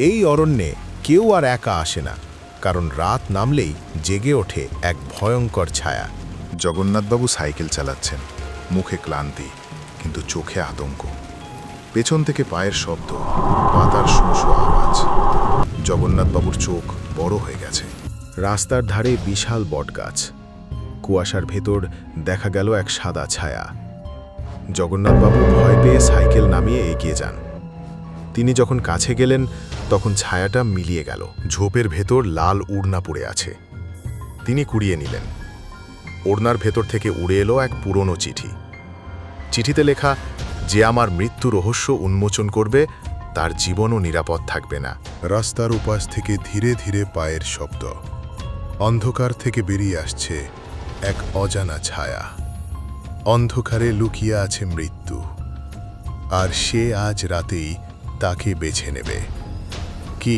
এই অরণ্যে কেউ আর একা আসে না, কারণ রাত নামলেই জেগে ওঠে এক ভয়ঙ্কর ছায়া। জগন্নাথবাবু সাইকেল চালাচ্ছেন, মুখে ক্লান্তি কিন্তু চোখে আতঙ্ক। পেছন থেকে পায়ের শব্দ, পাতার শোঁ শোঁ আওয়াজ। জগন্নাথবাবুর চোখ বড় হয়ে গেছে। রাস্তার ধারে বিশাল বটগাছ, কুয়াশার ভেতর দেখা গেল এক সাদা ছায়া। জগন্নাথবাবু ভয় পেয়ে সাইকেল নামিয়ে এগিয়ে যান। তিনি যখন কাছে গেলেন তখন ছায়াটা মিলিয়ে গেল। ঝোপের ভেতর লাল উড়না পড়ে আছে। তিনি কুড়িয়ে নিলেন। ওড়নার ভেতর থেকে উড়ে এলো এক পুরনো চিঠি। চিঠিতে লেখা, যে আমার মৃত্যু রহস্য উন্মোচন করবে তার জীবনও নিরাপদ থাকবে না। রাস্তার উপাস থেকে ধীরে ধীরে পায়ের শব্দ। অন্ধকার থেকে বেরিয়ে আসছে এক অজানা ছায়া। অন্ধকারে লুকিয়ে আছে মৃত্যু, আর সে আজ রাতেই তাকে বেছে নেবে। কি